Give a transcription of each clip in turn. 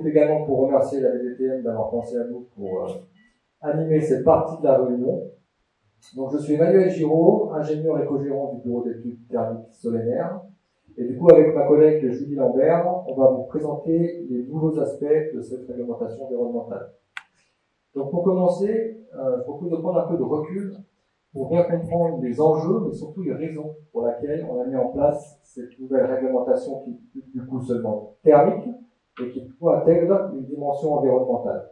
profite également pour remercier la VDTM d'avoir pensé à nous pour animer cette partie de la réunion. Donc, je suis Emmanuel Giraud, ingénieur éco-gérant du bureau d'études thermiques Solenaire. Et du coup, avec ma collègue Julie Lambert, on va vous présenter les nouveaux aspects de cette réglementation environnementale. Donc, pour commencer, je propose de prendre un peu de recul pour bien comprendre les enjeux, mais surtout les raisons pour lesquelles on a mis en place cette nouvelle réglementation qui est du coup seulement thermique et qui du coup intègre une dimension environnementale.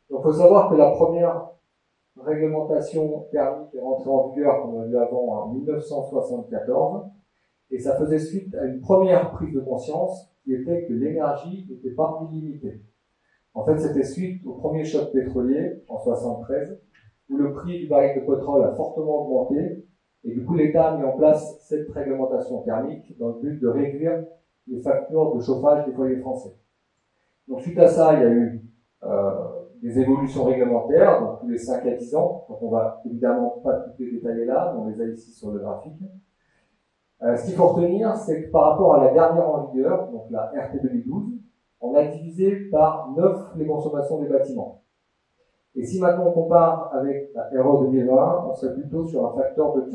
Donc, il faut savoir que la première réglementation thermique est rentrée en vigueur, comme on l'a vu avant, en 1974, et ça faisait suite à une première prise de conscience qui était que l'énergie n'était pas illimitée. En fait, c'était suite au premier choc pétrolier en 1973, où le prix du baril de pétrole a fortement augmenté, et du coup l'État a mis en place cette réglementation thermique dans le but de réduire les factures de chauffage des foyers français. Donc suite à ça, il y a eu des évolutions réglementaires, donc tous les 5 à 10 ans, donc on va évidemment pas toutes les détailler là, mais on les a ici sur le graphique. Ce qu'il faut retenir, c'est que par rapport à la dernière en vigueur, donc la RT 2012, on a divisé par 9 les consommations des bâtiments. Et si maintenant on compare avec la RE 2020, on serait plutôt sur un facteur de 15.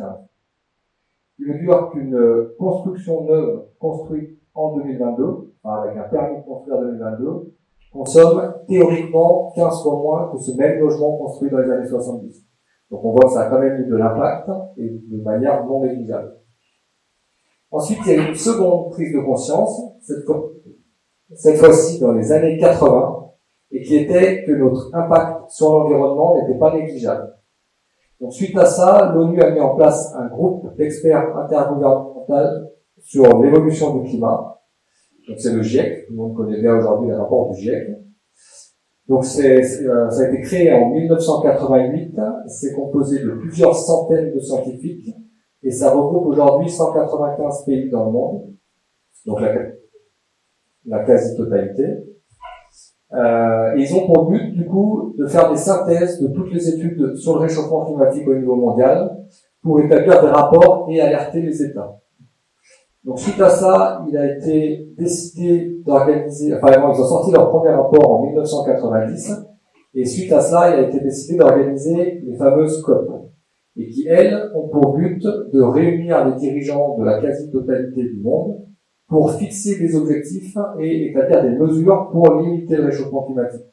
Ce qui veut dire qu'une construction neuve construite en 2022, enfin avec un permis de construire 2022, consomme théoriquement 15 fois moins que ce même logement construit dans les années 70. Donc on voit que ça a quand même eu de l'impact et de manière non négligeable. Ensuite, il y a eu une seconde prise de conscience, cette fois-ci dans les années 80, et qui était que notre impact sur l'environnement n'était pas négligeable. Donc suite à ça, l'ONU a mis en place un groupe d'experts intergouvernemental sur l'évolution du climat. Donc c'est le GIEC, tout le monde connaît bien aujourd'hui le rapport du GIEC. Donc ça a été créé en 1988, c'est composé de plusieurs centaines de scientifiques, et ça regroupe aujourd'hui 195 pays dans le monde, donc la quasi-totalité. Ils ont pour but, du coup, de faire des synthèses de toutes les études sur le réchauffement climatique au niveau mondial pour établir des rapports et alerter les États. Donc, suite à ça, il a été décidé d'organiser, ils ont sorti leur premier rapport en 1990, et suite à cela, il a été décidé d'organiser les fameuses COP, et qui, elles, ont pour but de réunir les dirigeants de la quasi-totalité du monde pour fixer des objectifs et établir des mesures pour limiter le réchauffement climatique.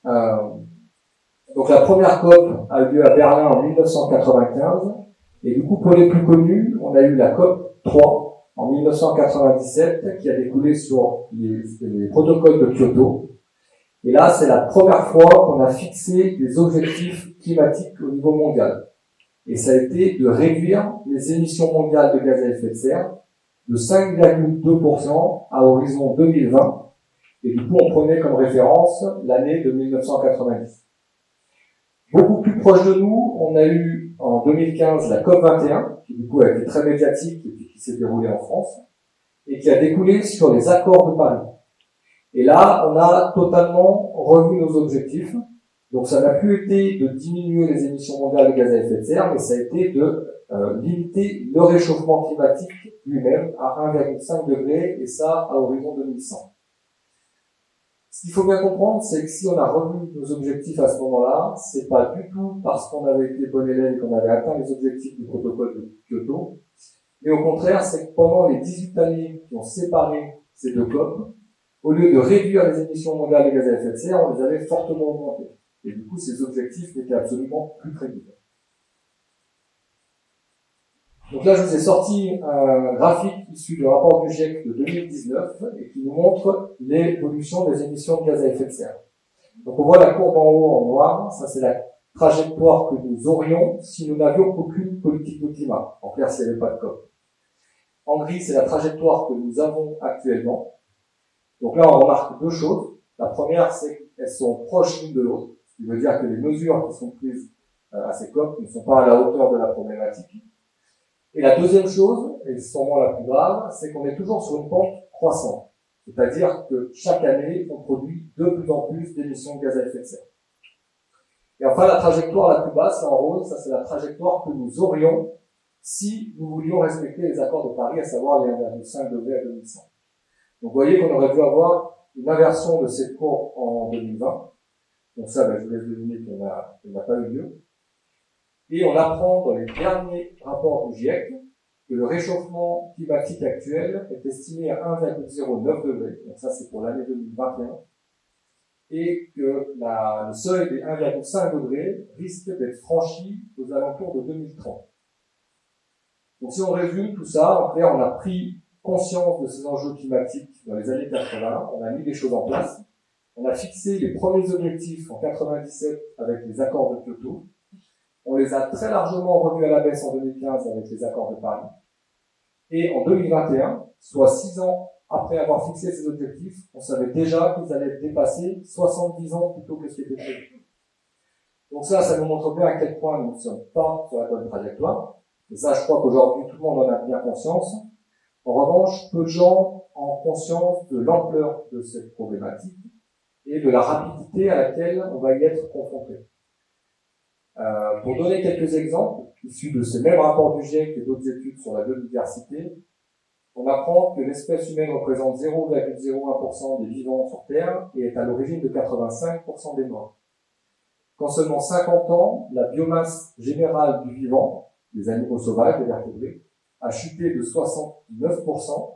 Donc la première COP a eu lieu à Berlin en 1995, et du coup pour les plus connus, on a eu la COP 3 en 1997 qui a découlé sur les protocoles de Kyoto. Et là, c'est la première fois qu'on a fixé des objectifs climatiques au niveau mondial. Et ça a été de réduire les émissions mondiales de gaz à effet de serre de 5,2% à horizon 2020. Et du coup, on prenait comme référence l'année de 1990. Beaucoup plus proche de nous, on a eu en 2015 la COP21, qui du coup a été très médiatique et qui s'est déroulée en France, et qui a découlé sur les accords de Paris. Et là, on a totalement revu nos objectifs. Donc ça n'a plus été de diminuer les émissions mondiales de gaz à effet de serre, mais ça a été de limiter le réchauffement climatique lui-même à 1,5 degré, et ça à horizon 2100. Ce qu'il faut bien comprendre, c'est que si on a revu nos objectifs à ce moment-là, c'est pas du tout parce qu'on avait été bon élève et qu'on avait atteint les objectifs du protocole de Kyoto, mais au contraire, c'est que pendant les 18 années qui ont séparé ces deux COP, au lieu de réduire les émissions mondiales de gaz à effet de serre, on les avait fortement augmentées. Et du coup, ces objectifs n'étaient absolument plus crédibles. Donc là, je vous ai sorti un graphique issu du rapport du GIEC de 2019 et qui nous montre l'évolution des émissions de gaz à effet de serre. Donc on voit la courbe en haut en noir, ça c'est la trajectoire que nous aurions si nous n'avions aucune politique de climat. En clair, s'il n'y avait pas de COP. En gris, c'est la trajectoire que nous avons actuellement. Donc là, on remarque deux choses. La première, c'est qu'elles sont proches l'une de l'autre. Ce qui veut dire que les mesures qui sont prises à ces COP ne sont pas à la hauteur de la problématique. Et la deuxième chose, et c'est sûrement la plus grave, c'est qu'on est toujours sur une pente croissante. C'est-à-dire que chaque année, on produit de plus en plus d'émissions de gaz à effet de serre. Et enfin, la trajectoire la plus basse, là en rose, ça c'est la trajectoire que nous aurions si nous voulions respecter les accords de Paris, à savoir les 1,5 degrés à 2100. Donc vous voyez qu'on aurait dû avoir une inversion de cette courbe en 2020. Donc ça, je vous laisse deviner qu'il n'a pas eu lieu. Et on apprend dans les derniers rapports du GIEC que le réchauffement climatique actuel est estimé à 1,09 degrés. Donc ça, c'est pour l'année 2021. Et que le seuil des 1,5 degrés risque d'être franchi aux alentours de 2030. Donc si on résume tout ça, en clair, on a pris conscience de ces enjeux climatiques dans les années 80, on a mis des choses en place, on a fixé les premiers objectifs en 97 avec les accords de Kyoto, on les a très largement revus à la baisse en 2015 avec les accords de Paris, et en 2021, soit 6 ans après avoir fixé ces objectifs, on savait déjà qu'ils allaient être dépassés 70 ans plutôt que ce qui était prévu. Donc ça nous montre bien à quel point nous ne sommes pas sur la bonne trajectoire. Et ça, je crois qu'aujourd'hui, tout le monde en a bien conscience. En revanche, peu de gens ont conscience de l'ampleur de cette problématique et de la rapidité à laquelle on va y être confronté. Pour donner quelques exemples, issus de ces mêmes rapports du GIEC et d'autres études sur la biodiversité, on apprend que l'espèce humaine représente 0,01% des vivants sur Terre et est à l'origine de 85% des morts. Qu'en seulement 50 ans, la biomasse générale du vivant, des animaux sauvages, des vertébrés, a chuté de 69%,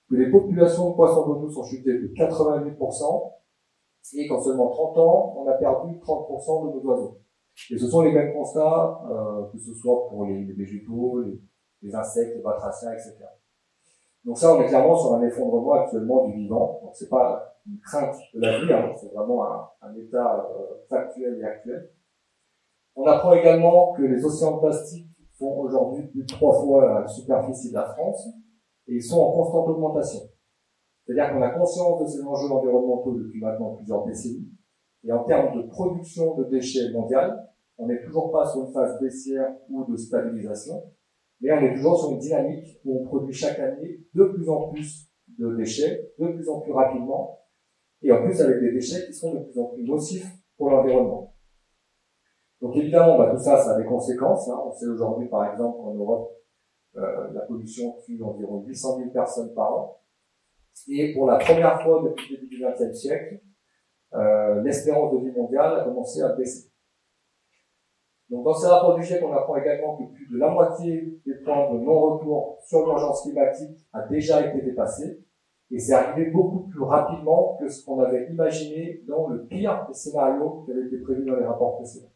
que les populations de poissons d'eau douce ont chuté de 88%, et qu'en seulement 30 ans, on a perdu 30% de nos oiseaux. Et ce sont les mêmes constats, que ce soit pour les végétaux, les insectes, les batraciens, etc. Donc ça, on est clairement sur un effondrement actuellement du vivant. Donc c'est pas une crainte de l'avenir, c'est vraiment un état factuel et actuel. On apprend également que les océans de plastique font aujourd'hui plus de 3 fois la superficie de la France, et ils sont en constante augmentation. C'est-à-dire qu'on a conscience de ces enjeux environnementaux depuis maintenant plusieurs décennies, et en termes de production de déchets mondial, on n'est toujours pas sur une phase baissière ou de stabilisation, mais on est toujours sur une dynamique où on produit chaque année de plus en plus de déchets, de plus en plus rapidement, et en plus avec des déchets qui sont de plus en plus nocifs pour l'environnement. Donc évidemment, tout ça, ça a des conséquences. On sait aujourd'hui, par exemple, qu'en Europe, la pollution tue environ 800 000 personnes par an. Et pour la première fois depuis le début du XXe siècle, l'espérance de vie mondiale a commencé à baisser. Donc dans ces rapports du GIEC, on apprend également que plus de la moitié des points de non-retour sur l'urgence climatique a déjà été dépassé. Et c'est arrivé beaucoup plus rapidement que ce qu'on avait imaginé dans le pire des scénarios qui avaient été prévus dans les rapports précédents.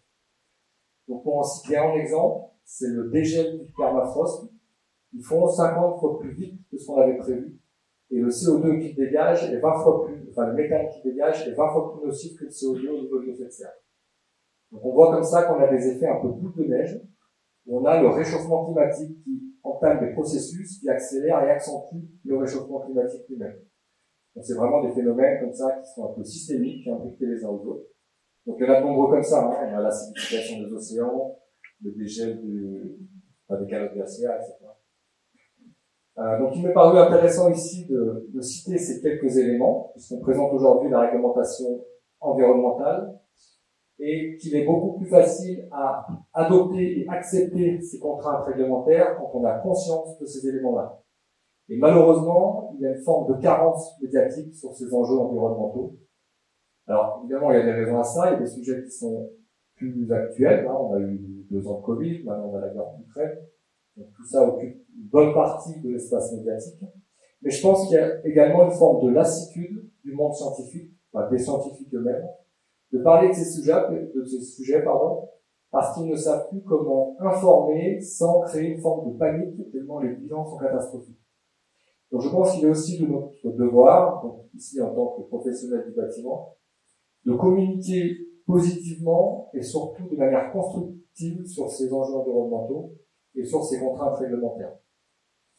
Donc pour en citer un exemple, c'est le dégel du permafrost. Ils font 50 fois plus vite que ce qu'on avait prévu. Et le CO2 qu'il dégage est 20 fois plus, le méthane qu'il dégage est 20 fois plus nocif que le CO2 au niveau de l'effet de serre. Donc on voit comme ça qu'on a des effets un peu boule de neige, où on a le réchauffement climatique qui entame des processus qui accélèrent et accentuent le réchauffement climatique lui-même. Donc c'est vraiment des phénomènes comme ça qui sont un peu systémiques, qui impliquent les uns aux autres. Donc il y en a de nombreux comme ça, on a l'acidification des océans, le dégel des calottes glaciaires, etc. Donc il m'est paru intéressant ici de citer ces quelques éléments, puisqu'on présente aujourd'hui la réglementation environnementale, et qu'il est beaucoup plus facile à adopter et accepter ces contraintes réglementaires quand on a conscience de ces éléments-là. Et malheureusement, il y a une forme de carence médiatique sur ces enjeux environnementaux. Alors, évidemment, il y a des raisons à ça, il y a des sujets qui sont plus actuels. On a eu 2 ans de Covid, maintenant on a la guerre en Ukraine. Donc tout ça occupe une bonne partie de l'espace médiatique. Mais je pense qu'il y a également une forme de lassitude du monde scientifique, des scientifiques eux-mêmes, de parler de ces sujets, parce qu'ils ne savent plus comment informer sans créer une forme de panique tellement les bilans sont catastrophiques. Donc je pense qu'il est aussi de notre devoir, donc ici en tant que professionnel du bâtiment, de communiquer positivement et surtout de manière constructive sur ces enjeux environnementaux et sur ces contraintes réglementaires,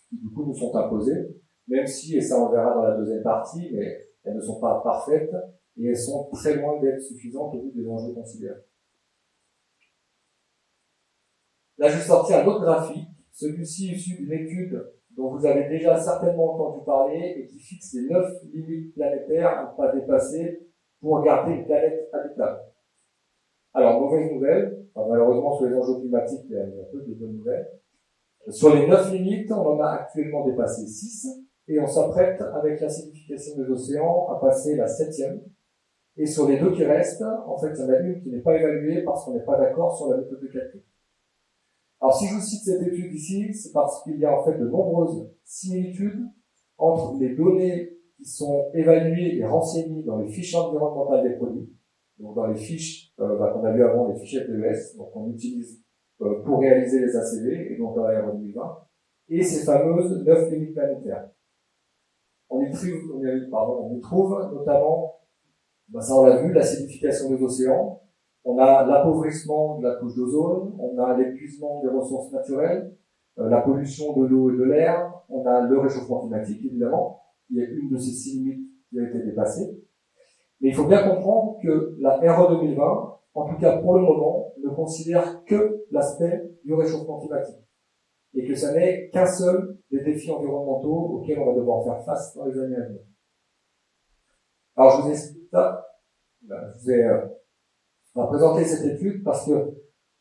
qui du coup nous sont imposées, même si, et ça on verra dans la deuxième partie, mais elles ne sont pas parfaites, et elles sont très loin d'être suffisantes au vu des enjeux considérés. Là, je vais sortir un autre graphique, celui-ci issu d'une étude dont vous avez déjà certainement entendu parler et qui fixe les 9 limites planétaires à ne pas dépasser pour garder une planète habitable. Alors, mauvaise nouvelle, malheureusement sur les enjeux climatiques, il y a peu de bonnes nouvelles. Sur les 9 limites, on en a actuellement dépassé 6, et on s'apprête, avec l'acidification des océans, à passer la 7e. Et sur les deux qui restent, en fait, il y en a une qui n'est pas évaluée parce qu'on n'est pas d'accord sur la méthode de calcul. Alors, si je vous cite cette étude ici, c'est parce qu'il y a en fait de nombreuses similitudes entre les données qui sont évaluées et renseignées dans les fiches environnementales des produits, donc dans les fiches qu'on a vu avant, les fichiers FDES, donc on utilise pour réaliser les ACV, et donc dans la RE 2020, et ces fameuses 9 limites planétaires. On y trouve notamment, ça on l'a vu, l'acidification des océans, on a l'appauvrissement de la couche d'ozone, on a l'épuisement des ressources naturelles, la pollution de l'eau et de l'air, on a le réchauffement climatique, évidemment, qui est une de ces 6 limites qui a été dépassée. Mais il faut bien comprendre que la RE 2020, en tout cas pour le moment, ne considère que l'aspect du réchauffement climatique. Et que ça n'est qu'un seul des défis environnementaux auxquels on va devoir faire face dans les années à venir. Alors je vous explique ça. Je vous ai présenté cette étude parce que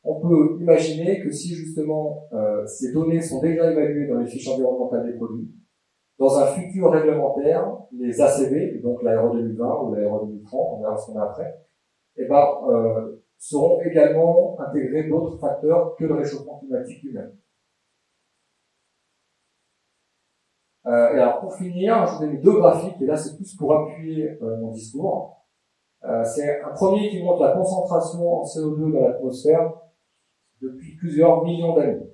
on peut imaginer que si justement ces données sont déjà évaluées dans les fiches environnementales des produits, dans un futur réglementaire, les ACV, donc la RE 2020 ou la RE 2030, on verra ce qu'on a après, seront également intégrés d'autres facteurs que le réchauffement climatique lui-même. Et alors pour finir, je vous ai mis deux graphiques, et là c'est plus pour appuyer mon discours. C'est un premier qui montre la concentration en CO2 dans l'atmosphère depuis plusieurs millions d'années.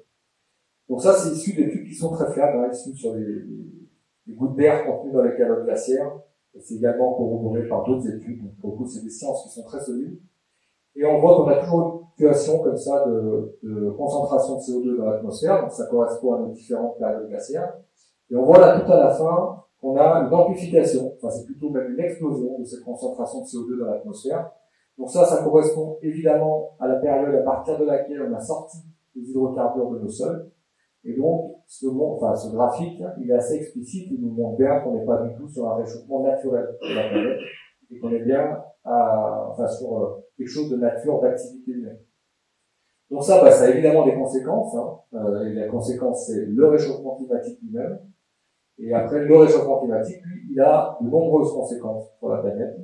Donc ça, c'est issu d'études qui sont très fiables, issues sur les gouttes d'air contenues dans les calottes glaciaires, et c'est également corroboré par d'autres études. Donc pour le coup, c'est des sciences qui sont très solides. Et on voit qu'on a toujours une fluctuation comme ça de concentration de CO2 dans l'atmosphère, donc ça correspond à nos différentes périodes glaciaires. Et on voit là tout à la fin qu'on a une amplification, enfin c'est plutôt même une explosion de cette concentration de CO2 dans l'atmosphère. Donc ça correspond évidemment à la période à partir de laquelle on a sorti les hydrocarbures de nos sols. Et donc ce graphique, il est assez explicite, il nous montre bien qu'on n'est pas du tout sur un réchauffement naturel de la planète, et qu'on est bien sur quelque chose de nature, d'activité humaine. Donc ça a évidemment des conséquences, et la conséquence c'est le réchauffement climatique lui-même. Et après, le réchauffement climatique, lui, il a de nombreuses conséquences sur la planète.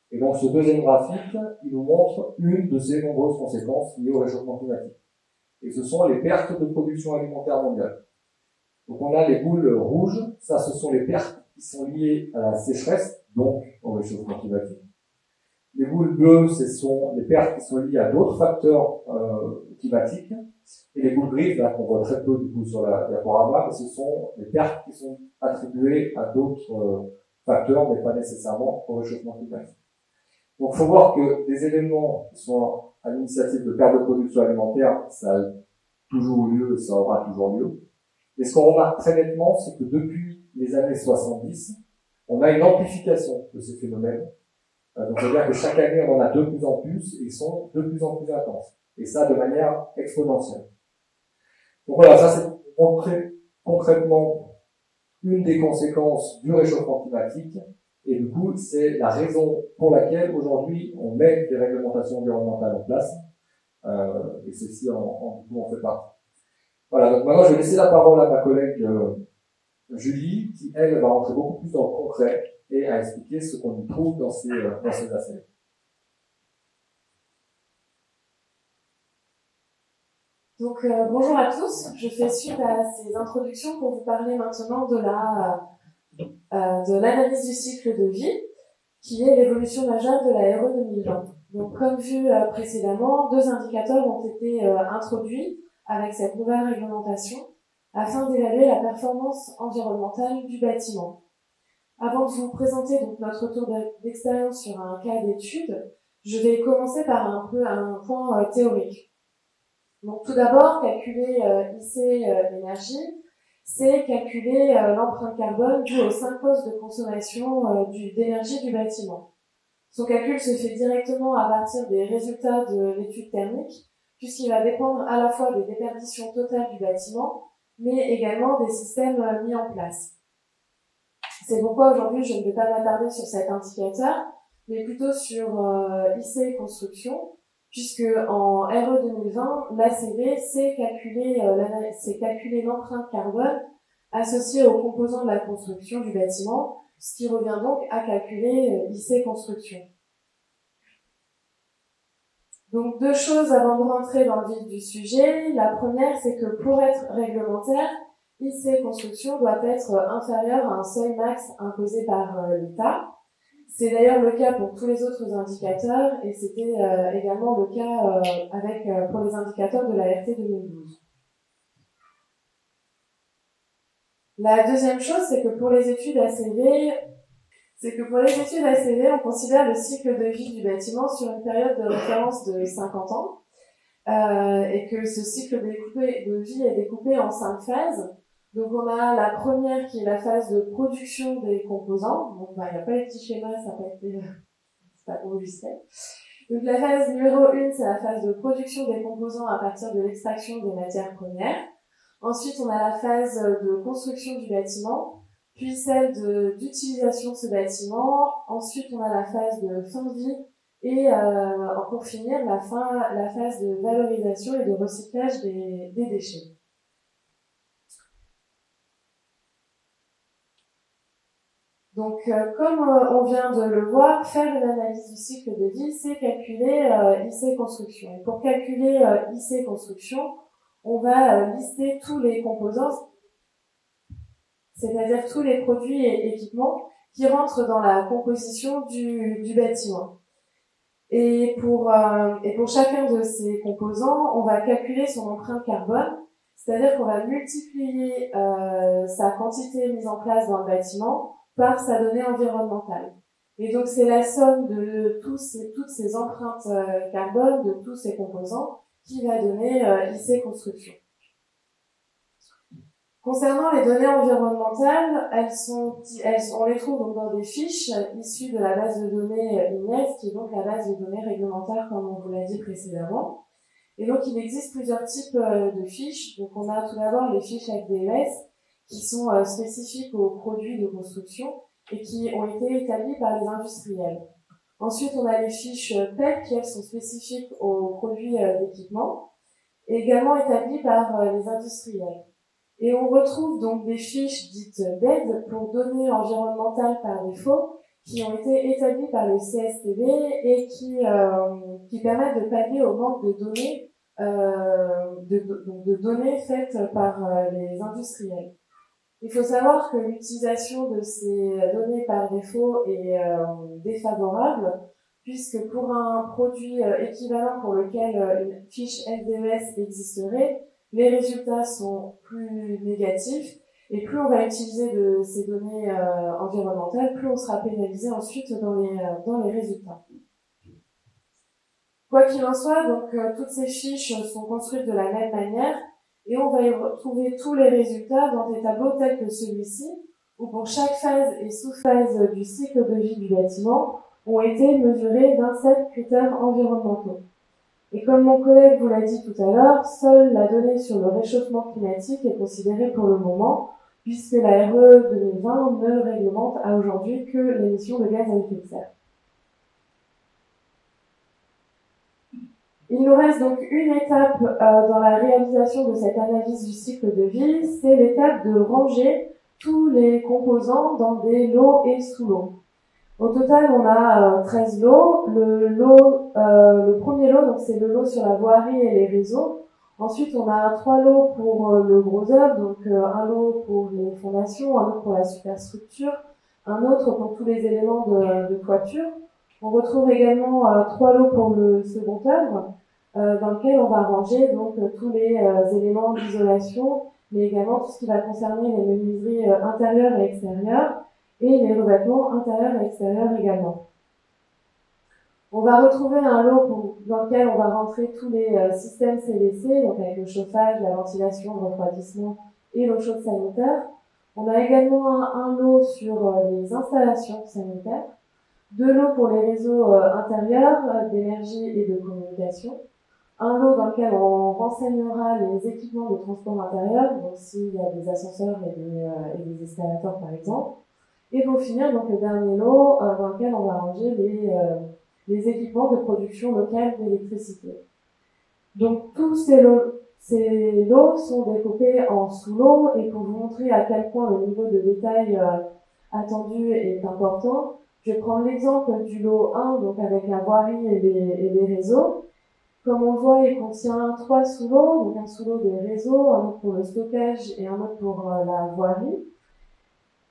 Et donc, ce deuxième graphique, il nous montre une de ces nombreuses conséquences liées au réchauffement climatique. Et ce sont les pertes de production alimentaire mondiale. Donc, on a les boules rouges. Ça, ce sont les pertes qui sont liées à la sécheresse, donc au réchauffement climatique. Les boules bleues, ce sont les pertes qui sont liées à d'autres facteurs climatiques. Et les boules grises, là, qu'on voit très peu du coup sur la diaporama, ce sont les pertes qui sont attribuées à d'autres facteurs, mais pas nécessairement au réchauffement climatique. Donc, il faut voir que des événements qui sont à l'initiative de perte de production alimentaire, ça a toujours eu lieu et ça aura toujours lieu. Et ce qu'on remarque très nettement, c'est que depuis les années 70, on a une amplification de ces phénomènes. Donc, ça veut dire que chaque année, on en a de plus en plus et ils sont de plus en plus intenses. Et ça, de manière exponentielle. Donc voilà, ça c'est pour montrer concrètement une des conséquences du réchauffement climatique. Et du coup, c'est la raison pour laquelle aujourd'hui on met des réglementations environnementales en place. Et ceci en fait partie. Voilà, donc maintenant je vais laisser la parole à ma collègue Julie, qui elle va rentrer beaucoup plus dans le concret et à expliquer ce qu'on y trouve dans ces aspects. Donc bonjour à tous, je fais suite à ces introductions pour vous parler maintenant de l'analyse du cycle de vie, qui est l'évolution majeure de la RE 2020. Donc comme vu précédemment, deux indicateurs ont été introduits avec cette nouvelle réglementation afin d'évaluer la performance environnementale du bâtiment. Avant de vous présenter donc notre retour d'expérience sur un cas d'étude, je vais commencer par un point théorique. Donc tout d'abord, calculer IC l'énergie, c'est calculer l'empreinte carbone due aux 5 postes de consommation d'énergie du bâtiment. Son calcul se fait directement à partir des résultats de l'étude thermique, puisqu'il va dépendre à la fois des déperditions totales du bâtiment, mais également des systèmes mis en place. C'est pourquoi aujourd'hui je ne vais pas m'attarder sur cet indicateur, mais plutôt sur IC construction, puisque en RE 2020, l'ACV c'est calculer l'empreinte carbone associés aux composants de la construction du bâtiment, ce qui revient donc à calculer IC construction. Donc 2 choses avant de rentrer dans le vif du sujet. La première, c'est que pour être réglementaire, IC construction doit être inférieur à un seuil max imposé par l'État. C'est d'ailleurs le cas pour tous les autres indicateurs et c'était également le cas pour les indicateurs de la RT 2012. La deuxième chose, c'est que pour les études ACV, on considère le cycle de vie du bâtiment sur une période de référence de 50 ans et que ce cycle de vie est découpé en 5 phases. Donc on a la première qui est la phase de production des composants. Donc il n'y a pas les petits schémas, ça n'a pas été c'est pas enregistré. Donc la phase numéro 1, c'est la phase de production des composants à partir de l'extraction des matières premières. Ensuite, on a la phase de construction du bâtiment, puis celle d'utilisation de ce bâtiment. Ensuite, on a la phase de fin de vie et pour finir, la phase de valorisation et de recyclage des déchets. Donc, comme on vient de le voir, faire une analyse du cycle de vie, c'est calculer IC construction. Et pour calculer IC construction, on va lister tous les composants, c'est-à-dire tous les produits et équipements qui rentrent dans la composition du bâtiment. Et pour chacun de ces composants, on va calculer son empreinte carbone, c'est-à-dire qu'on va multiplier sa quantité mise en place dans le bâtiment par sa donnée environnementale. Et donc c'est la somme de toutes ces empreintes carbone de tous ces composants qui va donner IC construction. Concernant les données environnementales, on les trouve donc dans des fiches issues de la base de données INES, qui est donc la base de données réglementaire, comme on vous l'a dit précédemment. Et donc, il existe plusieurs types de fiches. Donc, on a tout d'abord les fiches FDMS, qui sont spécifiques aux produits de construction et qui ont été établies par les industriels. Ensuite, on a les fiches PEP, qui elles sont spécifiques aux produits d'équipement, et également établies par les industriels. Et on retrouve donc des fiches dites DED pour données environnementales par défaut qui ont été établies par le CSTB et qui permettent de pallier au manque de données, de données faites par les industriels. Il faut savoir que l'utilisation de ces données par défaut est défavorable puisque pour un produit équivalent pour lequel une fiche FDMS existerait, les résultats sont plus négatifs et plus on va utiliser de ces données environnementales, plus on sera pénalisé ensuite dans les résultats. Quoi qu'il en soit, donc toutes ces fiches sont construites de la même manière et on va y retrouver tous les résultats dans des tableaux tels que celui-ci, où pour chaque phase et sous-phase du cycle de vie du bâtiment ont été mesurés 27 critères environnementaux. Et comme mon collègue vous l'a dit tout à l'heure, seule la donnée sur le réchauffement climatique est considérée pour le moment, puisque la RE 2020 ne réglemente à aujourd'hui que l'émission de gaz à effet de serre. Il nous reste donc une étape dans la réalisation de cette analyse du cycle de vie, c'est l'étape de ranger tous les composants dans des lots et sous-lots. Au total, on a 13 lots. Le premier lot, donc c'est le lot sur la voirie et les réseaux. Ensuite, on a 3 lots pour le gros œuvre, donc un lot pour les fondations, un autre pour la superstructure, un autre pour tous les éléments de toiture. On retrouve également 3 lots pour le second œuvre, dans lequel on va ranger donc tous les éléments d'isolation, mais également tout ce qui va concerner les menuiseries intérieures et extérieures, et les revêtements intérieurs et extérieurs également. On va retrouver un lot dans lequel on va rentrer tous les systèmes CVC, donc avec le chauffage, la ventilation, le refroidissement et l'eau chaude sanitaire. On a également un lot sur les installations sanitaires, 2 lots pour les réseaux intérieurs d'énergie et de communication, un lot dans lequel on renseignera les équipements de transport intérieur, donc s'il y a des ascenseurs et des escalators par exemple. Et pour finir, donc le dernier lot dans lequel on va ranger les équipements de production locale d'électricité. Donc tous ces Ces lots sont découpés en sous-lots, et pour vous montrer à quel point le niveau de détail attendu est important, je vais prendre l'exemple du lot 1, donc avec la voirie et les réseaux. Comme on voit, il contient 3 sous-lots, donc un sous-lot des réseaux, un autre pour le stockage et un autre pour la voirie.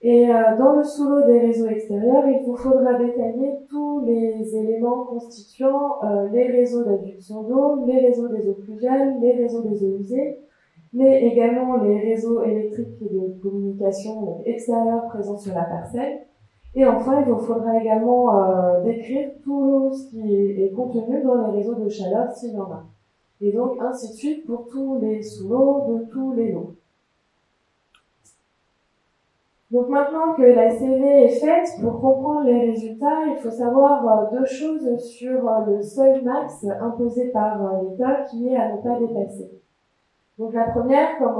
Et dans le sous-lot des réseaux extérieurs, il vous faudra détailler tous les éléments constituant les réseaux d'adduction d'eau, les réseaux des eaux pluviales, les réseaux des eaux usées, mais également les réseaux électriques et de communication extérieurs présents sur la parcelle. Et enfin, il vous faudra également décrire tout ce qui est contenu dans les réseaux de chaleur s'il y en a. Et donc ainsi de suite pour tous les sous-lots de tous les lots. Donc maintenant que la CV est faite, pour comprendre les résultats, il faut savoir deux choses sur le seuil max imposé par l'État qui est à ne pas dépasser. Donc la première, comme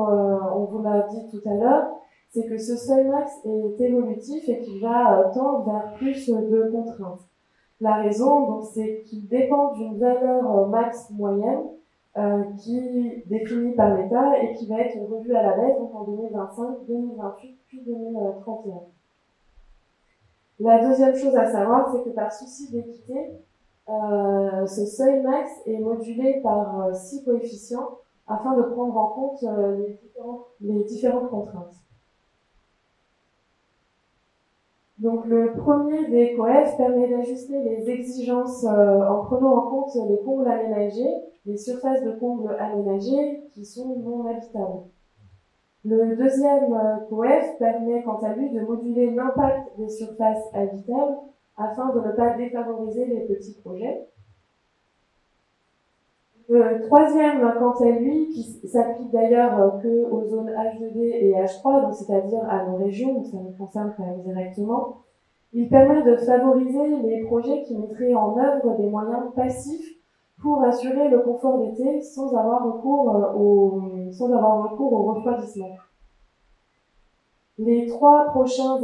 on vous l'a dit tout à l'heure, c'est que ce seuil max est évolutif et qu'il va tendre vers plus de contraintes. La raison, donc, c'est qu'il dépend d'une valeur max moyenne qui est définie par l'État et qui va être revue à la baisse donc en 2025, 2028 puis 2031. La deuxième chose à savoir, c'est que par souci d'équité, ce seuil max est modulé par 6 coefficients afin de prendre en compte les différentes contraintes. Donc le premier des coefs permet d'ajuster les exigences en prenant en compte les combles aménagés, les surfaces de combles aménagées qui sont non habitables. Le deuxième coef permet quant à lui de moduler l'impact des surfaces habitables afin de ne pas défavoriser les petits projets. Le troisième, quant à lui, qui s'applique d'ailleurs que aux zones H2D et H3, donc c'est-à-dire à nos régions, donc ça nous concerne quand même directement, il permet de favoriser les projets qui mettraient en œuvre des moyens passifs pour assurer le confort d'été sans avoir recours au refroidissement. Les trois prochains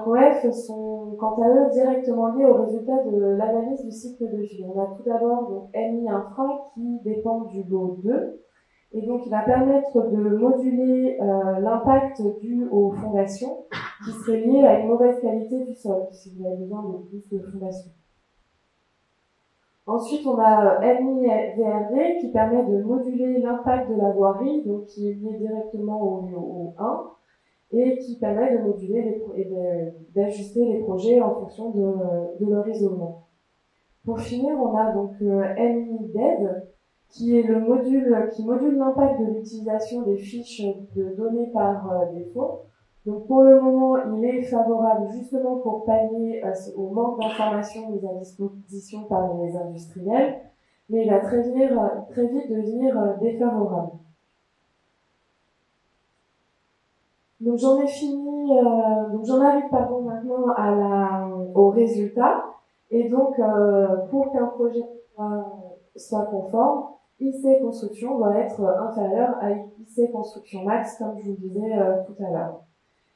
coefs sont quant à eux directement liés aux résultats de l'analyse du cycle de vie. On a tout d'abord donc MI infra qui dépend du lot 2 et donc il va permettre de moduler l'impact dû aux fondations qui serait lié à une mauvaise qualité du sol si vous avez besoin de plus de fondations. Ensuite, on a MI-VRD qui permet de moduler l'impact de la voirie, donc qui est lié directement au 1, et qui permet de moduler d'ajuster les projets en fonction de leur isolement. Pour finir, on a donc MI-DED, qui est le module qui module l'impact de l'utilisation des fiches de données par défaut. Donc pour le moment, il est favorable justement pour pallier au manque d'informations mises à disposition par les industriels, mais il va très vite devenir défavorable. Donc j'en arrive maintenant au résultat. Et donc pour qu'un projet soit conforme, IC construction doit être inférieur à IC construction max, comme je vous le disais tout à l'heure.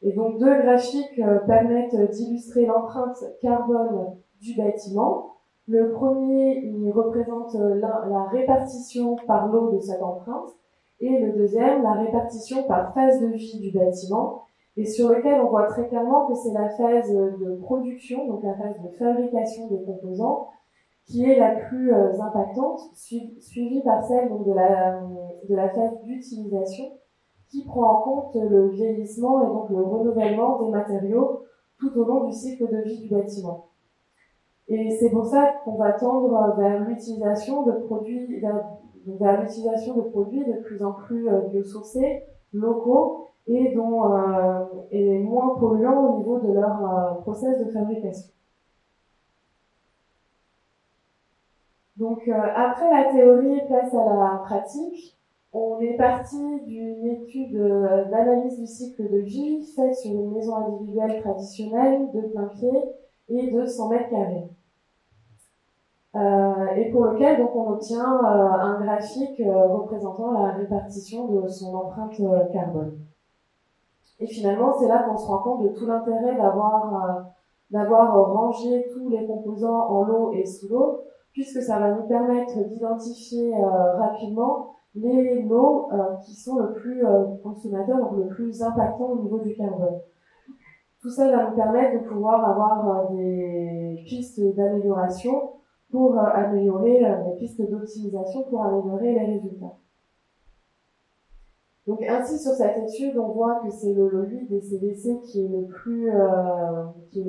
Et donc deux graphiques permettent d'illustrer l'empreinte carbone du bâtiment. Le premier, il représente la répartition par lot de cette empreinte, et le deuxième, la répartition par phase de vie du bâtiment, et sur lequel on voit très clairement que c'est la phase de production, donc la phase de fabrication des composants, qui est la plus impactante, suivie par celle donc, de la phase d'utilisation, qui prend en compte le vieillissement et donc le renouvellement des matériaux tout au long du cycle de vie du bâtiment. Et c'est pour ça qu'on va tendre vers l'utilisation de produits, de plus en plus biosourcés, locaux et moins polluants au niveau de leur process de fabrication. Donc après la théorie, place à la pratique. On est parti d'une étude d'analyse du cycle de vie faite sur une maison individuelle traditionnelle de plein pied et de 100 mètres carrés. Et pour lequel donc on obtient un graphique représentant la répartition de son empreinte carbone. Et finalement, c'est là qu'on se rend compte de tout l'intérêt d'avoir rangé tous les composants en lot et sous lot, puisque ça va nous permettre d'identifier rapidement les lots qui sont le plus consommateurs, donc le plus impactants au niveau du carbone. Tout ça va nous permettre de pouvoir avoir des pistes d'amélioration pour améliorer, des pistes d'optimisation pour améliorer les résultats. Donc ainsi sur cette étude, on voit que c'est le lot 8 des CVC qui est le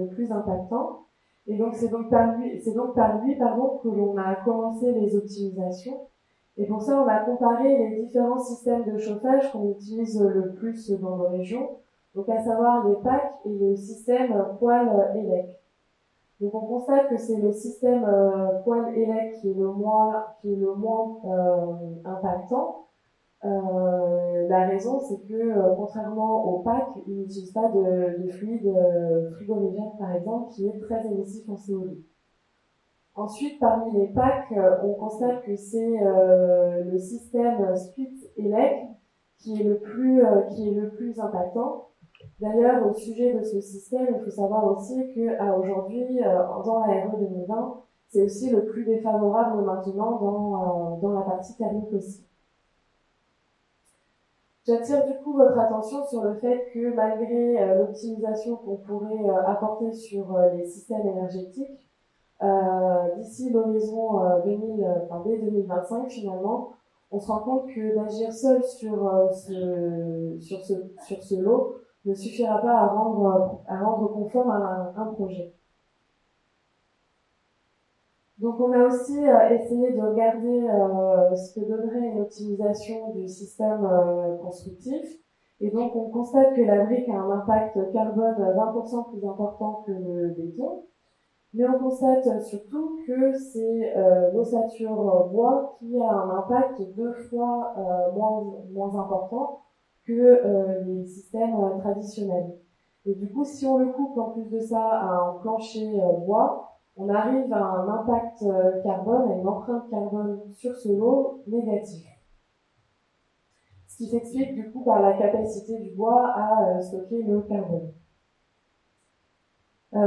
plus impactant. Et donc c'est donc par lui que l'on a commencé les optimisations. Et pour ça, on a comparé les différents systèmes de chauffage qu'on utilise le plus dans nos régions, donc à savoir les PAC et le système poêle-élec. Donc on constate que c'est le système poêle-élec qui est le moins impactant. La raison, c'est que contrairement au PAC, ils n'utilisent pas de fluide frigorigène, par exemple, qui est très émissif en CO2. Ensuite, parmi les PAC, on constate que c'est le système split-élec qui est le plus impactant. D'ailleurs, au sujet de ce système, il faut savoir aussi qu'à aujourd'hui, dans la RE 2020, c'est aussi le plus défavorable maintenant dans la partie thermique aussi. J'attire du coup votre attention sur le fait que malgré l'optimisation qu'on pourrait apporter sur les systèmes énergétiques, d'ici l'horizon dès 2025 finalement, on se rend compte que d'agir seul sur ce lot ne suffira pas à rendre conforme un projet. Donc on a aussi essayé de regarder ce que donnerait une optimisation du système constructif. Et donc on constate que la brique a un impact carbone 20% plus important que le béton. Mais on constate surtout que c'est l'ossature bois qui a un impact 2 fois moins important que les systèmes traditionnels. Et du coup, si on le couple en plus de ça à un plancher bois, on arrive à un impact carbone, à une empreinte carbone sur ce lot négatif. Ce qui s'explique du coup par la capacité du bois à stocker le carbone.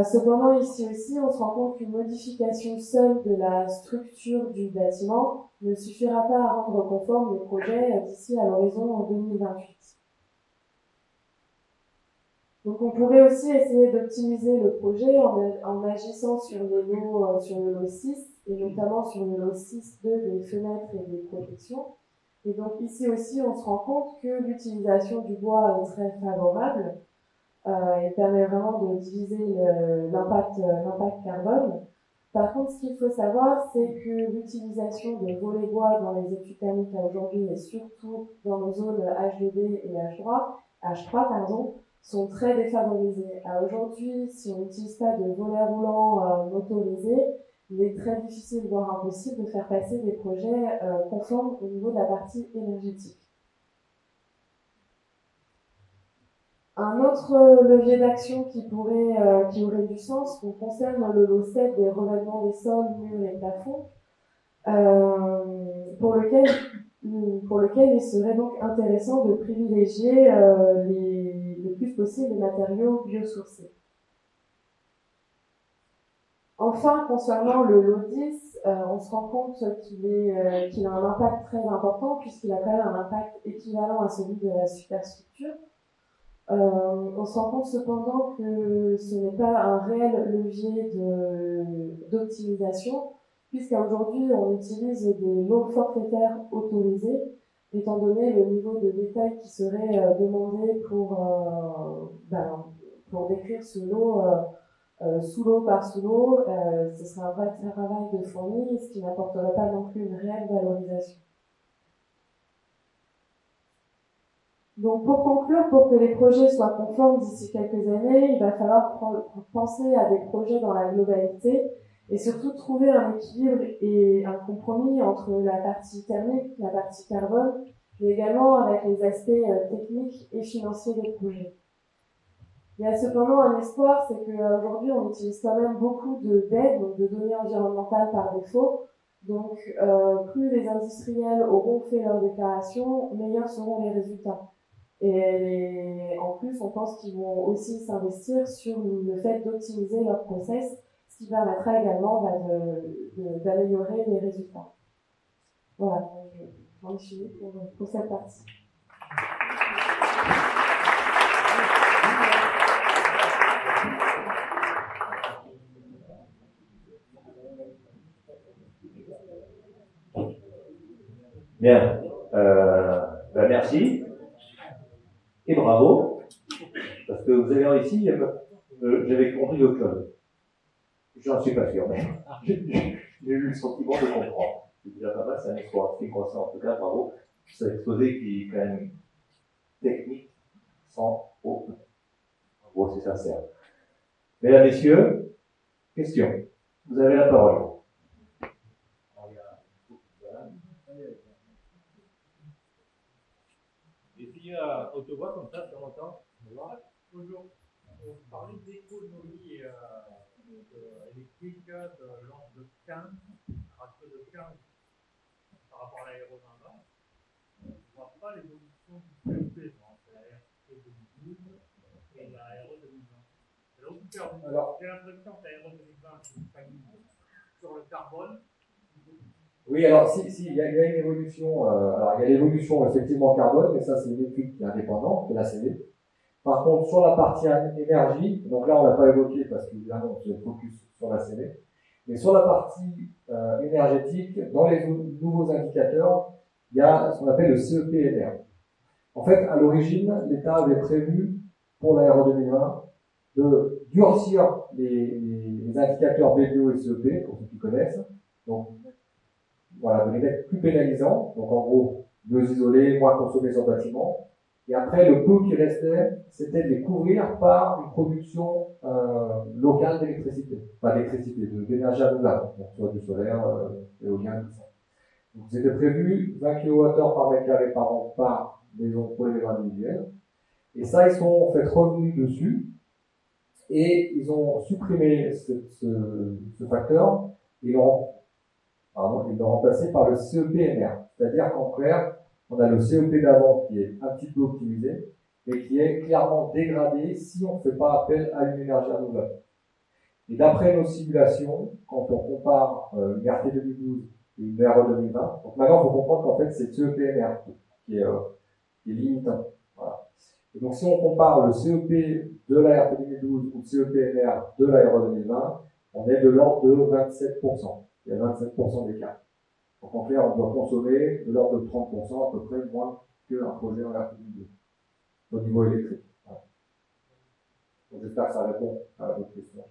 Cependant, ici aussi, on se rend compte qu'une modification seule de la structure du bâtiment ne suffira pas à rendre conforme le projet d'ici à l'horizon 2028. Donc, on pourrait aussi essayer d'optimiser le projet en agissant sur le lot 6, et notamment sur le lot 6.2 des fenêtres et des protections. Et donc, ici aussi, on se rend compte que l'utilisation du bois est très favorable. Il permet vraiment de diviser l'impact carbone. Par contre, ce qu'il faut savoir, c'est que l'utilisation de volets bois dans les études thermiques à aujourd'hui, et surtout dans nos zones H2B et H3, sont très défavorisées. À aujourd'hui, si on n'utilise pas de volets roulants motorisés, il est très difficile, voire impossible, de faire passer des projets conformes au niveau de la partie énergétique. Un autre levier d'action qui aurait du sens concerne le lot 7 des revêtements des sols, murs et plafonds, pour lequel il serait donc intéressant de privilégier le plus possible les matériaux biosourcés. Enfin, concernant le lot 10, on se rend compte qu'il a un impact très important puisqu'il a quand même un impact équivalent à celui de la superstructure. On se rend compte cependant que ce n'est pas un réel levier d'optimisation, puisqu'à aujourd'hui on utilise des lots forfaitaires autorisés, étant donné le niveau de détail qui serait demandé pour décrire ce lot sous lot par sous lot. Ce serait un vrai travail de fourmi, ce qui n'apporterait pas non plus une réelle valorisation. Donc, pour conclure, pour que les projets soient conformes d'ici quelques années, il va falloir penser à des projets dans la globalité et surtout trouver un équilibre et un compromis entre la partie thermique, la partie carbone, mais également avec les aspects techniques et financiers des projets. Il y a cependant un espoir, c'est qu'aujourd'hui, on utilise quand même beaucoup d'aides, donc de données environnementales par défaut. Donc, plus les industriels auront fait leur déclaration, meilleurs seront les résultats. Et en plus, on pense qu'ils vont aussi s'investir sur le fait d'optimiser leur process, ce qui permettra également d'améliorer les résultats. Voilà. j'en ai fini pour cette partie. Bien. Merci et bravo, parce que vous avez réussi, j'avais compris autre chose. J'en suis pas sûr, mais j'ai eu le sentiment de comprendre. C'est déjà pas mal, c'est un exploit. Ce qui me concerne, en tout cas, bravo. C'est un exposé qui est quand même technique, sans haut. En gros, c'est sincère. Mesdames, Messieurs, question. Vous avez la parole. Ici, on te voit comme ça, de temps en temps. Bonjour. On parlait d'économie électrique, de l'ordre de 15, ratio de 15 par rapport à l'aéronavale. On ne voit pas l'évolution du CEP entre la RT 2012 et la RE 2020. C'est là où tu perds. J'ai l'impression que la RE 2020 stagne sur le carbone. Oui, alors si, il y a une évolution. Alors il y a l'évolution effectivement carbone, mais ça c'est une étude qui est indépendante, qui est la CD. Par contre, sur la partie énergie, donc là on l'a pas évoqué parce qu'évidemment on se focus sur la CD, mais sur la partie énergétique, dans les nouveaux indicateurs, il y a ce qu'on appelle le CEPNR. En fait, à l'origine, l'État avait prévu pour la RE 2020 de durcir les indicateurs BPO et CEP, pour ceux qui connaissent. Donc voilà, de les mettre plus pénalisants, donc en gros, mieux isolés, moins consommés sur le bâtiment. Et après, le coût qui restait, c'était de les couvrir par une production locale d'électricité, enfin d'électricité, d'énergie renouvelable, donc soit du solaire, éolien, tout ça. Donc c'était prévu 20 kWh par mètre carré par an par maison pour les maisons individuelles. Et ça, ils sont en fait revenus dessus et ils ont supprimé ce facteur et l'ont remplacé par le CEPNR. C'est-à-dire qu'en clair, on a le CEP d'avant qui est un petit peu optimisé, mais qui est clairement dégradé si on ne fait pas appel à une énergie renouvelable. Et d'après nos simulations, quand on compare une RT 2012 et une RE 2020, donc maintenant il faut comprendre qu'en fait c'est le CEPNR qui est limitant. Voilà. Et donc si on compare le CEP de la RT 2012 ou le CEPNR de la RE 2020, on est de l'ordre de 27%. Il y a 27% d'écart. Donc en clair, on doit consommer de l'ordre de 30% à peu près moins qu'un projet en RT 2012 au niveau électrique. Voilà. Donc j'espère que ça répond à votre question.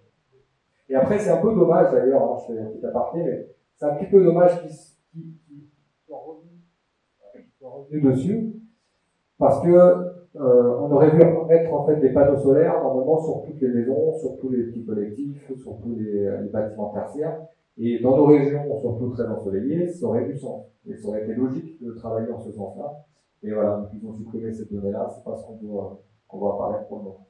Et après, c'est un peu dommage d'ailleurs, hein, je fais un petit aparté, mais c'est un petit peu dommage qu'ils soient revenus dessus, parce que on aurait dû mettre en fait des panneaux solaires normalement sur toutes les maisons, sur tous les petits collectifs, sur tous les bâtiments tertiaires, et dans nos régions, surtout très ensoleillées, ça aurait du sens. Et ça aurait été logique de travailler en ce sens-là. Et voilà, donc ils ont supprimé cette donnée-là, c'est pas ce qu'on doit apparaître pour le moment.